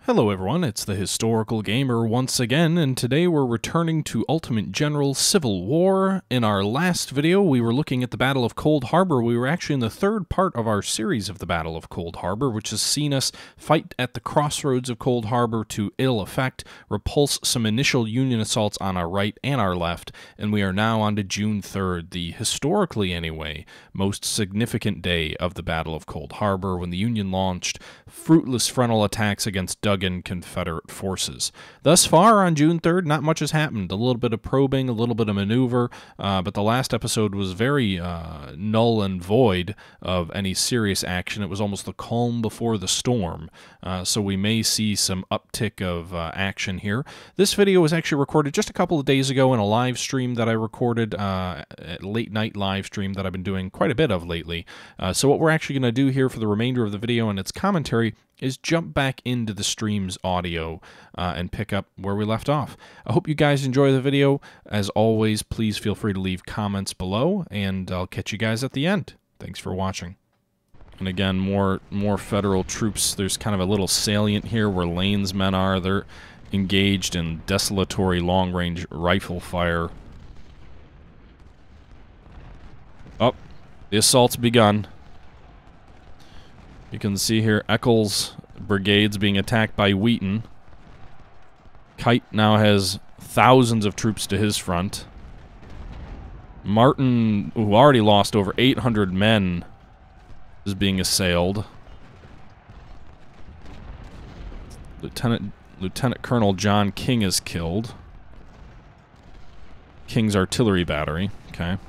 Hello everyone, it's the Historical Gamer once again, and today we're returning to Ultimate General Civil War. In our last video, we were looking at the Battle of Cold Harbor. We were actually in the third part of our series of the Battle of Cold Harbor, which has seen us fight at the crossroads of Cold Harbor to ill effect, repulse some initial Union assaults on our right and our left, and we are now on to June 3rd, the historically anyway, most significant day of the Battle of Cold Harbor, when the Union launched fruitless frontal attacks against Duggan Confederate forces. Thus far, on June 3rd, not much has happened. A little bit of probing, a little bit of maneuver, but the last episode was very null and void of any serious action. It was almost the calm before the storm, so we may see some uptick of action here. This video was actually recorded just a couple of days ago in a live stream that I recorded, a late-night live stream that I've been doing quite a bit of lately. So what we're actually going to do here for the remainder of the video and its commentary is jump back into the stream's audio and pick up where we left off. I hope you guys enjoy the video. As always, please feel free to leave comments below, and I'll catch you guys at the end. Thanks for watching. And again, more federal troops. There's kind of a little salient here where Lane's men are. They're engaged in desolatory long-range rifle fire. Oh, the assault's begun. You can see here Eccles' brigades being attacked by Wheaton. Kite now has thousands of troops to his front. Martin, who already lost over 800 men, is being assailed. Lieutenant Colonel John King is killed. King's artillery battery, okay.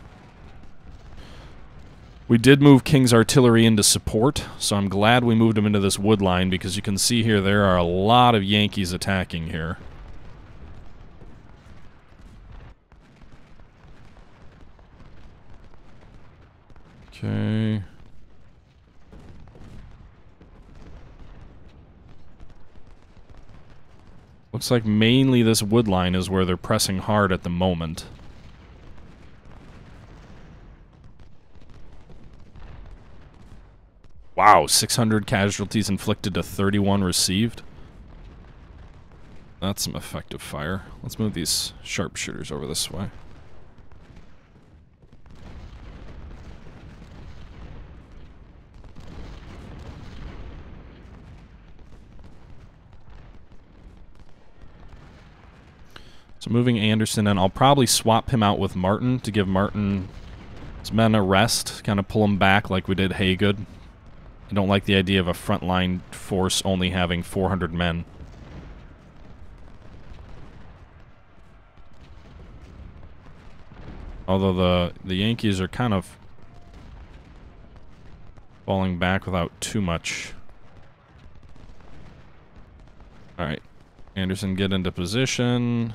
We did move King's artillery into support, so I'm glad we moved him into this wood line, because you can see here there are a lot of Yankees attacking here. Okay. Looks like mainly this wood line is where they're pressing hard at the moment. Wow, 600 casualties inflicted to 31 received. That's some effective fire. Let's move these sharpshooters over this way. So moving Anderson, and I'll probably swap him out with Martin to give Martin's men a rest, kind of pull them back like we did Haygood. I don't like the idea of a frontline force only having 400 men. Although the Yankees are kind of falling back without too much. Alright. Anderson, get into position.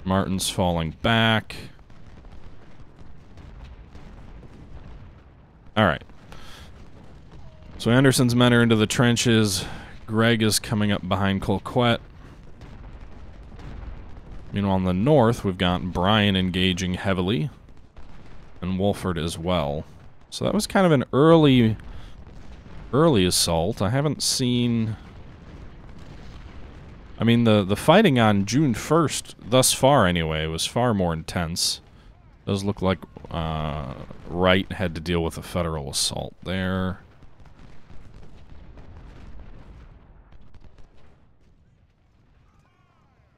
Martin's falling back. Alright. So Anderson's men are into the trenches. Gregg is coming up behind Colquitt. Meanwhile, on the north, we've got Bryan engaging heavily. And Wolford as well. So that was kind of an early assault. I haven't seen... I mean, the fighting on June 1st, thus far anyway, was far more intense. Does look like Wright had to deal with a federal assault there.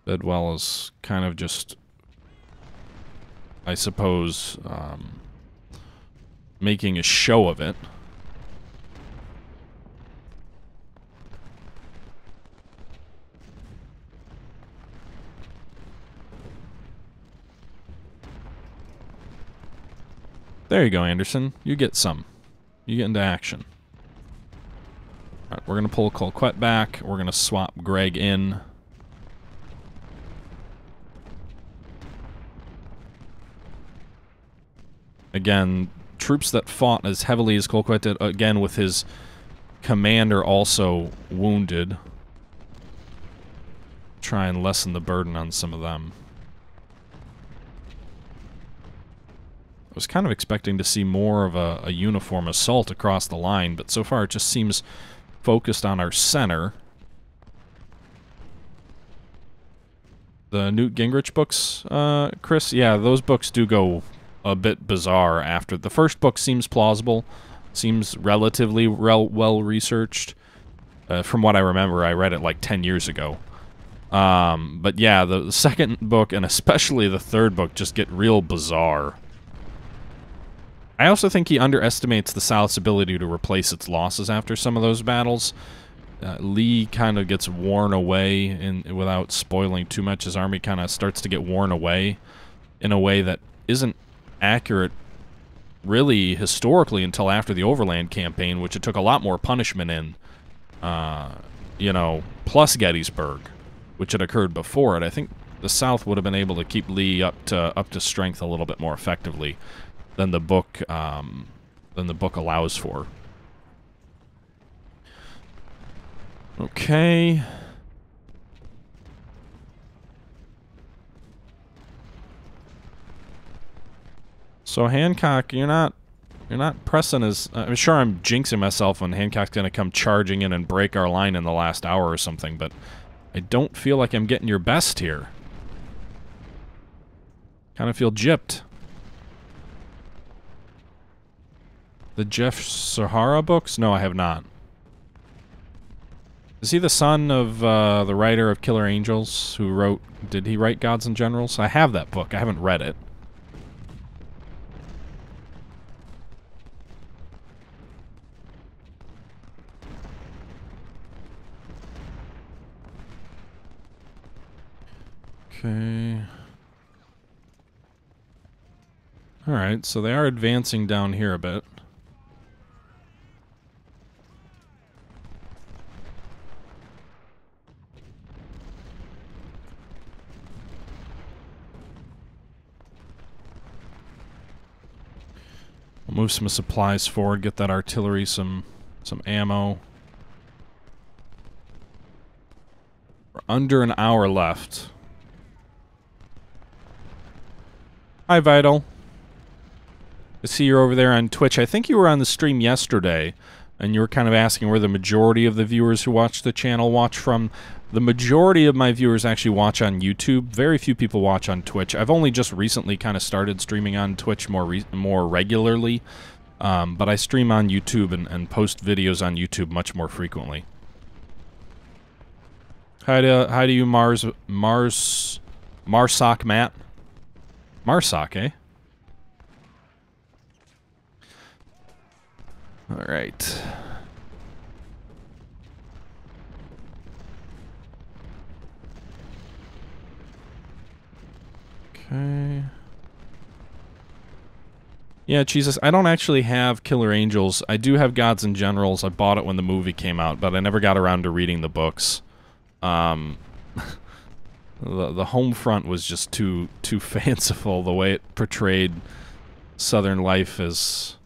Bedwell is kind of just, I suppose, making a show of it. There you go, Anderson. You get some. You get into action. Alright, we're going to pull Colquitt back. We're going to swap Gregg in. Again, troops that fought as heavily as Colquitt did, again with his commander also wounded. Try and lessen the burden on some of them. I was kind of expecting to see more of a uniform assault across the line, but so far it just seems focused on our center. The Newt Gingrich books, Chris? Yeah, those books do go a bit bizarre after. The first book seems plausible, seems relatively well-researched. From what I remember, I read it like 10 years ago. But yeah, the second book, and especially the third book, just get real bizarre. I also think he underestimates the South's ability to replace its losses after some of those battles. Lee kind of gets worn away, without spoiling too much. His army kind of starts to get worn away in a way that isn't accurate, really, historically, until after the Overland Campaign, which it took a lot more punishment in, you know, plus Gettysburg, which had occurred before it. I think the South would have been able to keep Lee up to strength a little bit more effectively than the book allows for. Okay. So Hancock, you're not pressing as... I'm sure I'm jinxing myself when Hancock's going to come charging in and break our line in the last hour or something, but I don't feel like I'm getting your best here. Kind of feel gypped. The Jeff Sahara books? No, I have not. Is he the son of the writer of Killer Angels who wrote... Did he write Gods and Generals? I have that book. I haven't read it. Okay. Alright, so they are advancing down here a bit. We'll move some supplies forward, get that artillery some ammo. We're under an hour left. Hi, Vital. I see you're over there on Twitch. I think you were on the stream yesterday, and you were kind of asking where the majority of the viewers who watch the channel watch from. The majority of my viewers actually watch on YouTube. Very few people watch on Twitch. I've only just recently kind of started streaming on Twitch more regularly, but I stream on YouTube and post videos on YouTube much more frequently. Hi to you, Marsock Matt. Marsock, eh? All right. Okay. Yeah, Jesus, I don't actually have Killer Angels. I do have Gods and Generals. I bought it when the movie came out, but I never got around to reading the books. The home front was just too fanciful, the way it portrayed Southern life as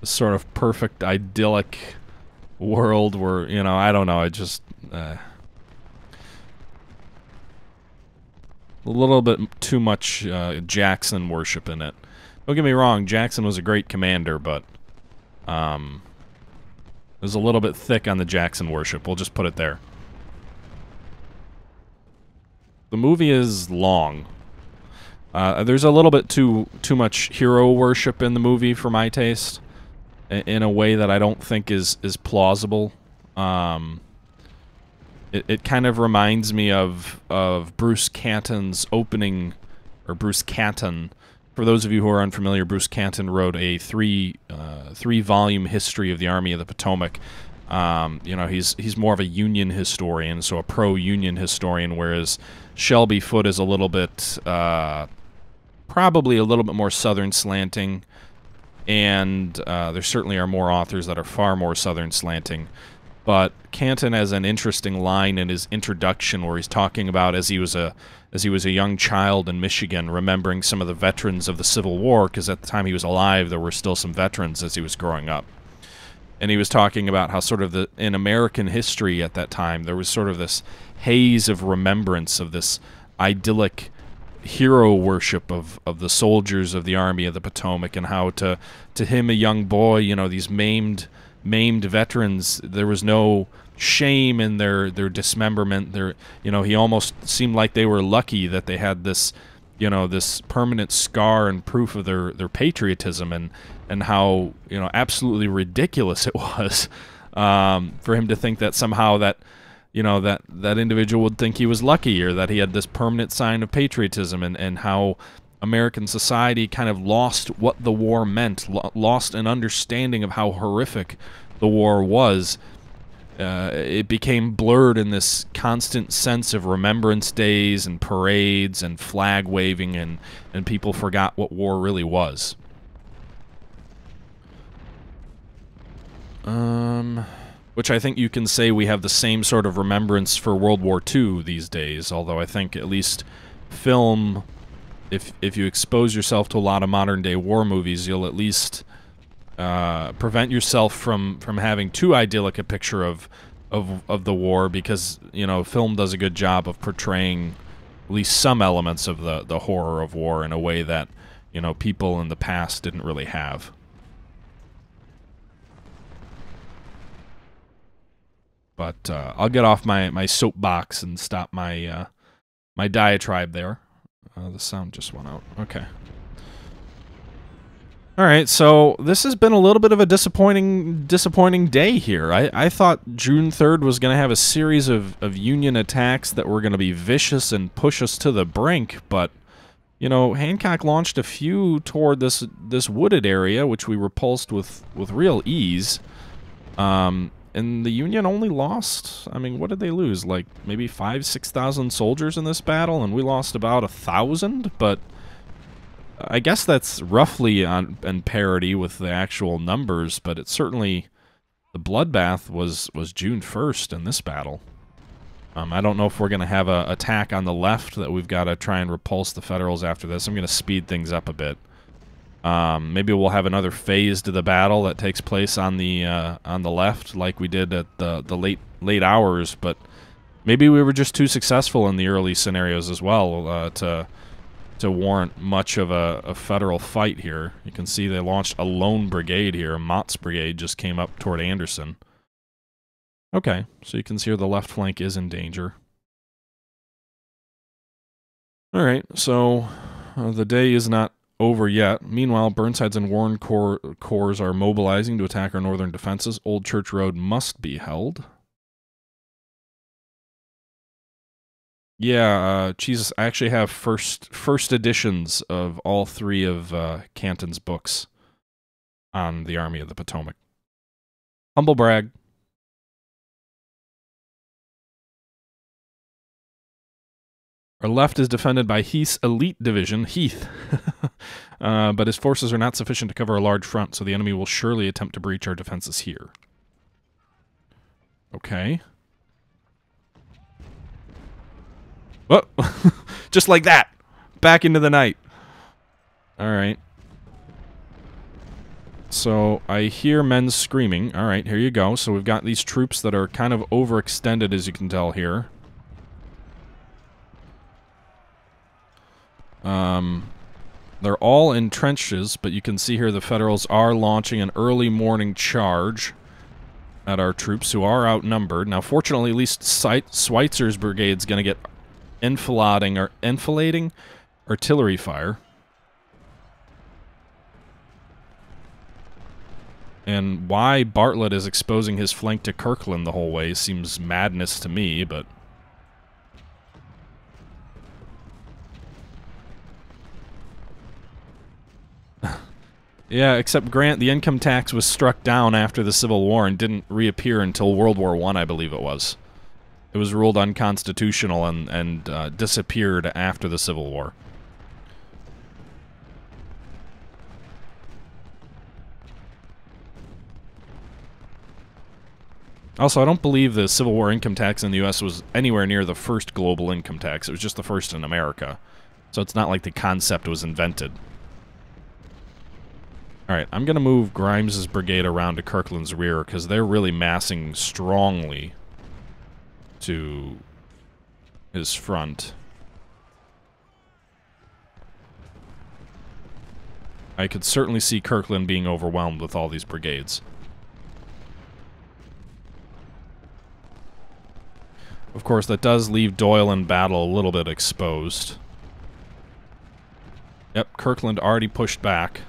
a sort of perfect, idyllic world where, you know, I don't know, it just... a little bit too much Jackson worship in it. Don't get me wrong, Jackson was a great commander, but it was a little bit thick on the Jackson worship. We'll just put it there. The movie is long. There's a little bit too much hero worship in the movie for my taste, in a way that I don't think is plausible. It kind of reminds me of Bruce Canton's opening, or Bruce Canton. For those of you who are unfamiliar, Bruce Canton wrote a three-volume history of the Army of the Potomac. You know, he's more of a Union historian, so a pro-Union historian, whereas Shelby Foote is a little bit, probably a little bit more Southern slanting, and there certainly are more authors that are far more Southern slanting. But Canton has an interesting line in his introduction where he's talking about as he was a young child in Michigan, remembering some of the veterans of the Civil War, because at the time he was alive, there were still some veterans as he was growing up. And he was talking about how sort of in American history at that time, there was sort of this haze of remembrance of this idyllic hero worship of the soldiers of the Army of the Potomac, and how to him, a young boy, you know, these maimed veterans, there was no shame in their dismemberment. You know, he almost seemed like they were lucky that they had this, you know, this permanent scar and proof of their patriotism, and how, you know, absolutely ridiculous it was for him to think that somehow that, you know, that individual would think he was lucky, or that he had this permanent sign of patriotism, and how American society kind of lost what the war meant, lost an understanding of how horrific the war was. It became blurred in this constant sense of remembrance days and parades and flag waving, and people forgot what war really was. Which I think you can say we have the same sort of remembrance for World War II these days, although I think at least film, if you expose yourself to a lot of modern-day war movies, you'll at least prevent yourself from having too idyllic a picture of the war, because, you know, film does a good job of portraying at least some elements of the horror of war in a way that, you know, people in the past didn't really have. But I'll get off my soapbox and stop my my diatribe there. The sound just went out. Okay. All right, so this has been a little bit of a disappointing day here. I thought June 3rd was going to have a series of Union attacks that were going to be vicious and push us to the brink, but, you know, Hancock launched a few toward this wooded area, which we repulsed with real ease. And the Union only lost, I mean, what did they lose? Like, maybe 5,000–6,000 soldiers in this battle, and we lost about 1,000, but I guess that's roughly on parity with the actual numbers, but it's certainly, the bloodbath was June 1st in this battle. I don't know if we're going to have an attack on the left that we've got to try and repulse the Federals after this. I'm going to speed things up a bit. Maybe we'll have another phase to the battle that takes place on the left, like we did at the late hours, but maybe we were just too successful in the early scenarios as well to warrant much of a Federal fight here. You can see they launched a lone brigade here. Mott's brigade just came up toward Anderson. Okay, so you can see here the left flank is in danger. Alright, so the day is not over yet. Meanwhile, Burnside's and Warren corps are mobilizing to attack our northern defenses. Old Church Road must be held. Yeah, Jesus, I actually have first editions of all three of Canton's books on the Army of the Potomac. Humble brag. Our left is defended by Heath's elite division, Heath, but his forces are not sufficient to cover a large front, so the enemy will surely attempt to breach our defenses here. Okay. Oh, just like that. Back into the night. Alright. So, I hear men screaming. Alright, here you go. So we've got these troops that are kind of overextended, as you can tell here. They're all in trenches, but you can see here the Federals are launching an early morning charge at our troops, who are outnumbered. Now, fortunately, at least Schweitzer's brigade's going to get enfilading artillery fire. And why Bartlett is exposing his flank to Kirkland the whole way seems madness to me, but... Yeah, except Grant, the income tax was struck down after the Civil War and didn't reappear until World War I, I believe it was. It was ruled unconstitutional and disappeared after the Civil War. Also, I don't believe the Civil War income tax in the U.S. was anywhere near the first global income tax. It was just the first in America. So it's not like the concept was invented. Alright, I'm going to move Grimes's brigade around to Kirkland's rear, because they're really massing strongly to his front. I could certainly see Kirkland being overwhelmed with all these brigades. Of course, that does leave Doyle in battle a little bit exposed. Yep, Kirkland already pushed back.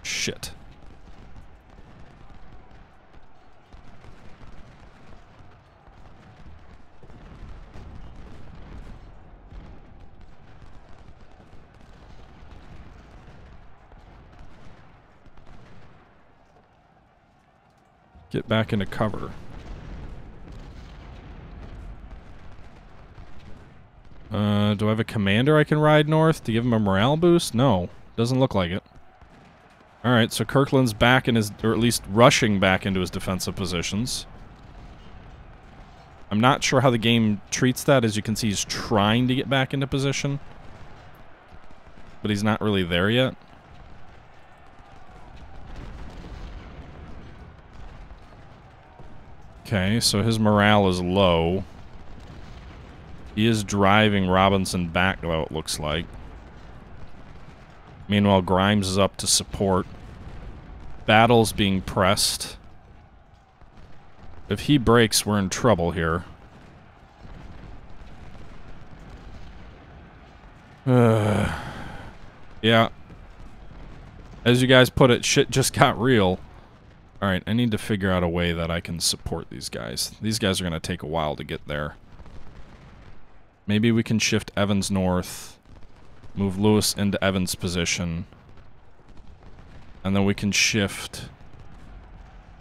Shit. Get back into cover. Do I have a commander I can ride north to give him a morale boost? No. Doesn't look like it. Alright, so Kirkland's back in his... or at least rushing back into his defensive positions. I'm not sure how the game treats that. As you can see, he's trying to get back into position. But he's not really there yet. Okay, so his morale is low. He is driving Robinson back, though, it looks like. Meanwhile, Grimes is up to support. Battle's being pressed. If he breaks, we're in trouble here. Yeah. As you guys put it, shit just got real. Alright, I need to figure out a way that I can support these guys. These guys are going to take a while to get there. Maybe we can shift Evans north, move Lewis into Evans' position, and then we can shift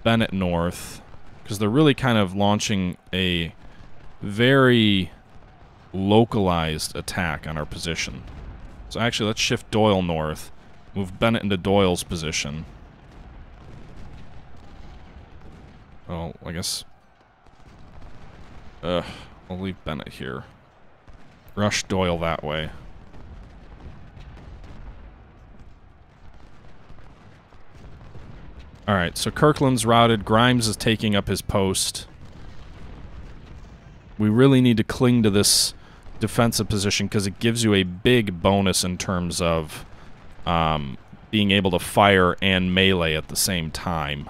Bennett north, because they're really kind of launching a very localized attack on our position. So actually, let's shift Doyle north, move Bennett into Doyle's position. Well, I guess... I'll leave Bennett here. Rush Doyle that way. Alright, so Kirkland's routed. Grimes is taking up his post. We really need to cling to this defensive position because it gives you a big bonus in terms of being able to fire and melee at the same time.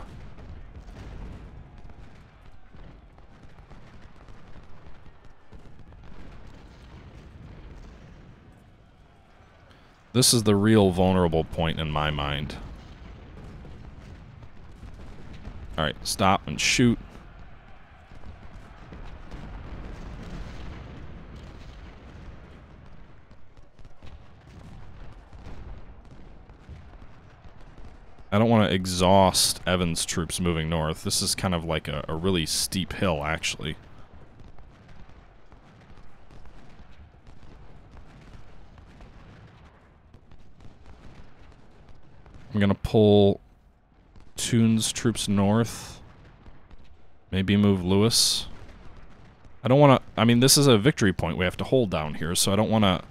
This is the real vulnerable point in my mind. Alright, stop and shoot. I don't want to exhaust Evans' troops moving north. This is kind of like a really steep hill, actually. I'm gonna pull Toon's troops north. Maybe move Lewis. I don't want to... I mean, this is a victory point we have to hold down here, so I don't want to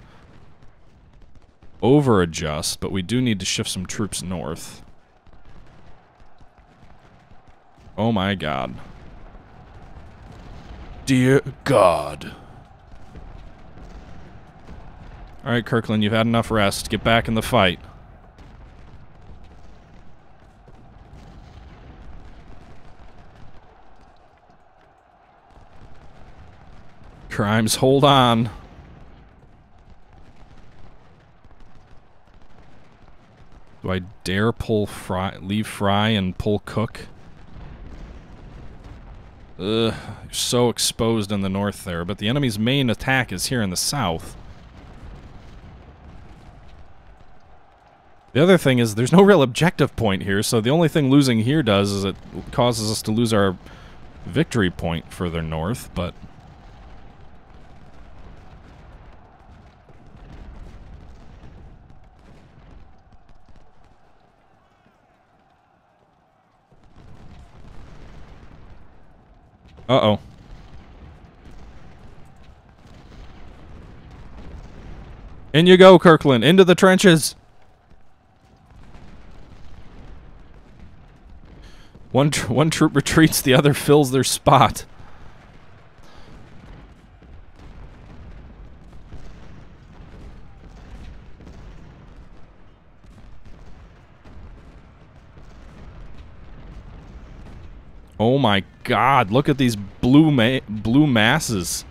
over-adjust, but we do need to shift some troops north. Oh my god. Dear God. Alright, Kirkland, you've had enough rest. Get back in the fight. Grimes, hold on. Do I dare pull Fry, leave Fry and pull Cook? Ugh, you're so exposed in the north there, but the enemy's main attack is here in the south. The other thing is there's no real objective point here, so the only thing losing here does is it causes us to lose our victory point further north, but... Uh-oh. In you go, Kirkland. Into the trenches. One troop retreats, the other fills their spot. Oh my god, look at these blue masses.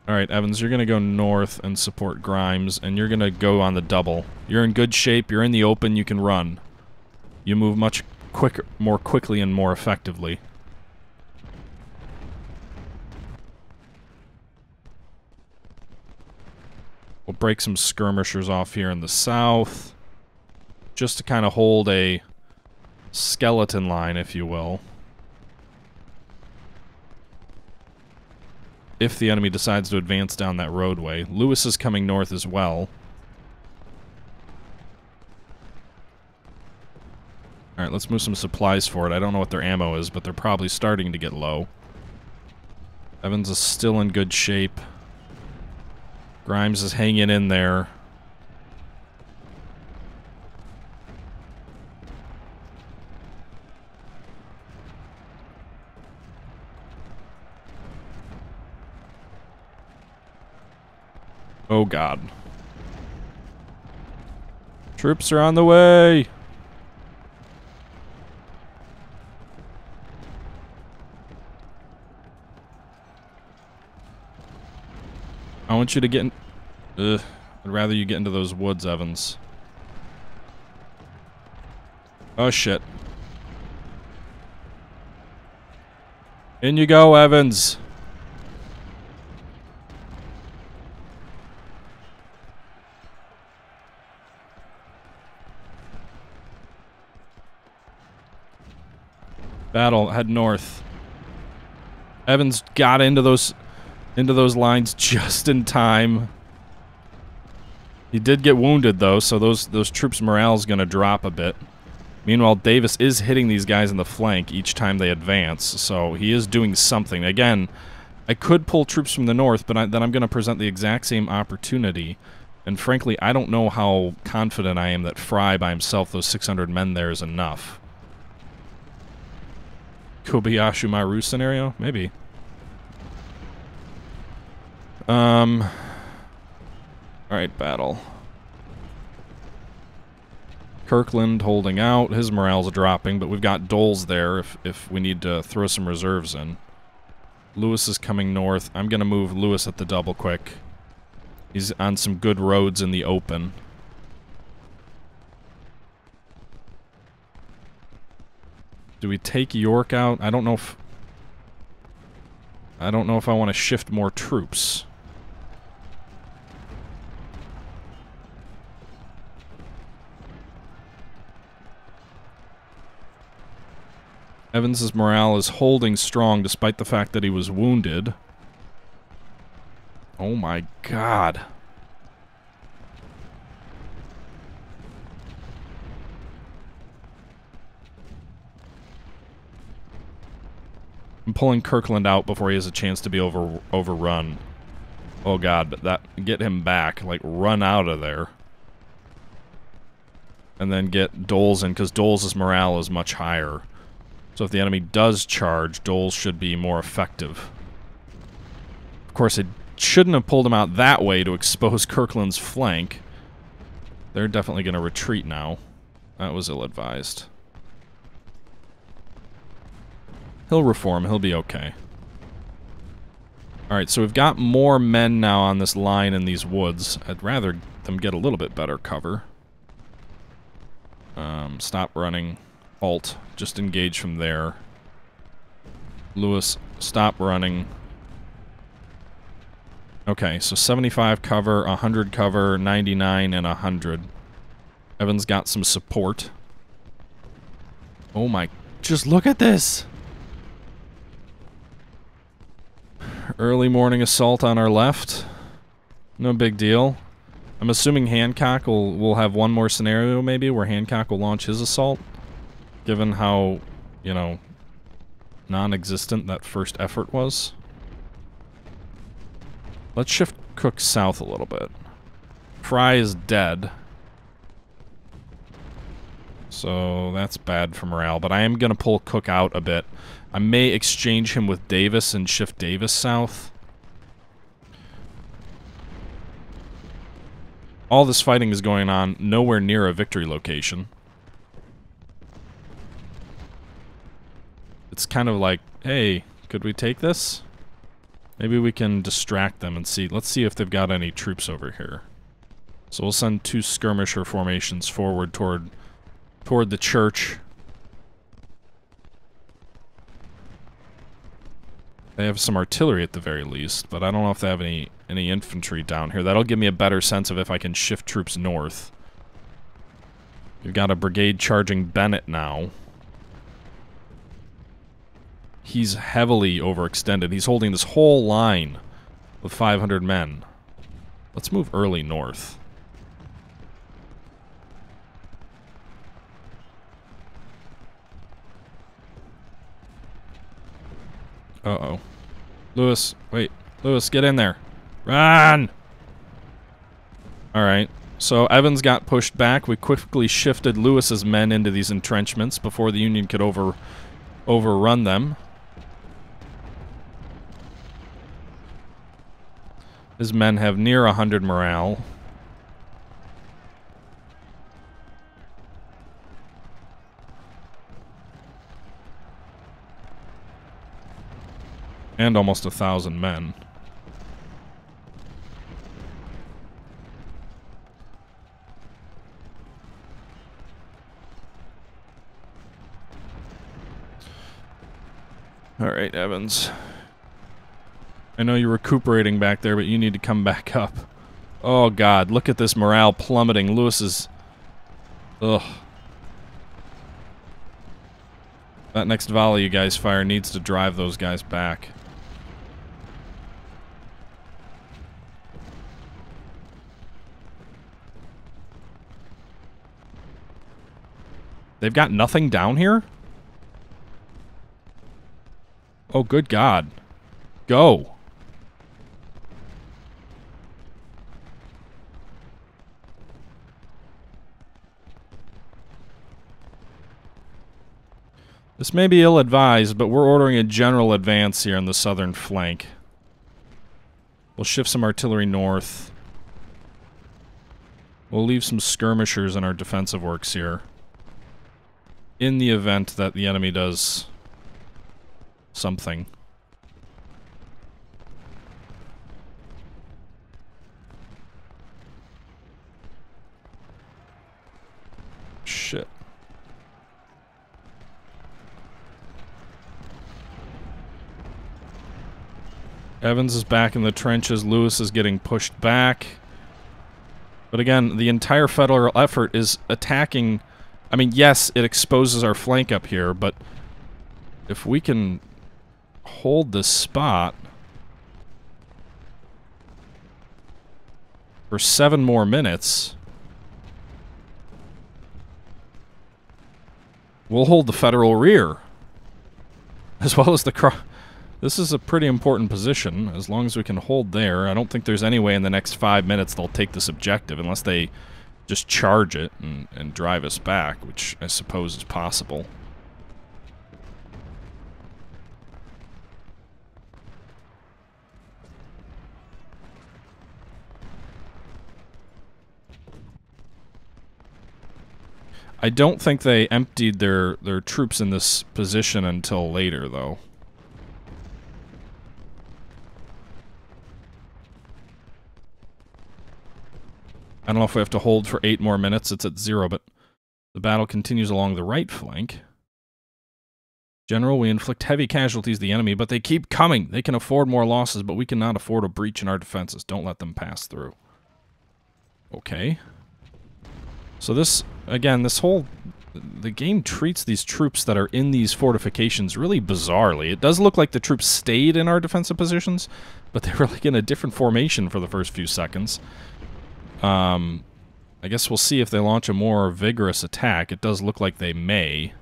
Alright, Evans, you're gonna go north and support Grimes, and you're gonna go on the double. You're in good shape, you're in the open, you can run. You move much quicker, more quickly and more effectively. We'll break some skirmishers off here in the south, just to kind of hold a skeleton line, if you will. If the enemy decides to advance down that roadway. Lewis is coming north as well. Alright, let's move some supplies for it. I don't know what their ammo is, but they're probably starting to get low. Evans is still in good shape. Grimes is hanging in there. Oh god. Troops are on the way! I want you to get in... Ugh. I'd rather you get into those woods, Evans. Oh shit. In you go, Evans! Battle, head north. Evans got into those lines just in time. He did get wounded though, so those troops' morale is gonna drop a bit. Meanwhile, Davis is hitting these guys in the flank each time they advance, so he is doing something. Again, I could pull troops from the north, but then I'm gonna present the exact same opportunity. And frankly, I don't know how confident I am that Fry by himself, those 600 men there, is enough. Kobayashi Maru scenario? Maybe. Alright, battle. Kirkland holding out. His morale's dropping, but we've got Doles there if we need to throw some reserves in. Lewis is coming north. I'm gonna move Lewis at the double quick. He's on some good roads in the open. Do we take York out? I don't know if I want to shift more troops. Evans's morale is holding strong despite the fact that he was wounded. Oh my god. I'm pulling Kirkland out before he has a chance to be overrun. Oh god, but get him back, like run out of there. And then get Doles in, because Doles' morale is much higher. So if the enemy does charge, Doles should be more effective. Of course, it shouldn't have pulled him out that way to expose Kirkland's flank. They're definitely going to retreat now. That was ill-advised. He'll reform. He'll be okay. Alright, so we've got more men now on this line in these woods. I'd rather them get a little bit better cover. Stop running. Alt. Just engage from there. Lewis, stop running. Okay, so 75 cover, 100 cover, 99, and 100. Evans got some support. Oh my... Just look at this! Early morning assault on our left. No big deal. I'm assuming Hancock will have one more scenario maybe where Hancock will launch his assault. Given how, you know, non-existent that first effort was. Let's shift Cook south a little bit. Fry is dead. So that's bad for morale, but I am going to pull Cook out a bit. I may exchange him with Davis and shift Davis south. All this fighting is going on nowhere near a victory location. It's kind of like, hey, could we take this? Maybe we can distract them and see. Let's see if they've got any troops over here. So we'll send 2 skirmisher formations forward toward the church. They have some artillery at the very least, but I don't know if they have any infantry down here. That'll give me a better sense of if I can shift troops north. We've got a brigade charging Bennett now. He's heavily overextended. He's holding this whole line with 500 men. Let's move early north. Uh-oh. Lewis, wait. Lewis, get in there. Run! Alright. So Evans got pushed back. We quickly shifted Lewis's men into these entrenchments before the Union could overrun them. His men have near 100 morale. And almost 1,000 men. Alright, Evans. I know you're recuperating back there, but you need to come back up. Oh god, look at this morale plummeting. Lewis is... Ugh. That next volley you guys fire needs to drive those guys back. They've got nothing down here? Oh, good God. Go. This may be ill-advised, but we're ordering a general advance here on the southern flank. We'll shift some artillery north. We'll leave some skirmishers in our defensive works here, in the event that the enemy does something. Shit. Evans is back in the trenches. Lewis is getting pushed back. But again, the entire federal effort is attacking... I mean, yes, it exposes our flank up here, but if we can hold this spot for 7 more minutes, we'll hold the federal rear, as well as the This is a pretty important position, as long as we can hold there. I don't think there's any way in the next 5 minutes they'll take this objective, unless they just charge it and drive us back, which I suppose is possible. I don't think they emptied their troops in this position until later, though. I don't know if we have to hold for 8 more minutes. It's at 0, but the battle continues along the right flank. General, we inflict heavy casualties to the enemy, but they keep coming. They can afford more losses, but we cannot afford a breach in our defenses. Don't let them pass through. Okay. So this, again, the game treats these troops that are in these fortifications really bizarrely. It does look like the troops stayed in our defensive positions, but they were like in a different formation for the first few seconds. I guess we'll see if they launch a more vigorous attack. It does look like they may.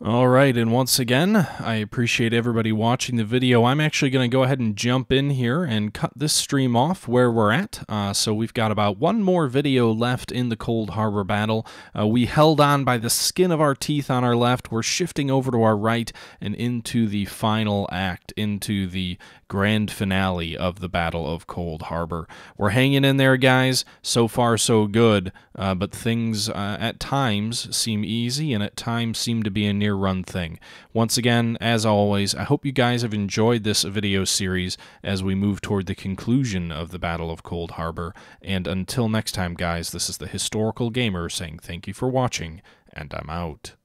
All right, and once again, I appreciate everybody watching the video. I'm actually going to go ahead and jump in here and cut this stream off where we're at. So we've got about one more video left in the Cold Harbor battle. We held on by the skin of our teeth on our left. We're shifting over to our right and into the final act, into the grand finale of the Battle of Cold Harbor. We're hanging in there, guys. So far, so good. But things at times seem easy and at times seem to be a near run thing. Once again, as always, I hope you guys have enjoyed this video series as we move toward the conclusion of the Battle of Cold Harbor. And until next time, guys, this is the Historical Gamer saying thank you for watching, and I'm out.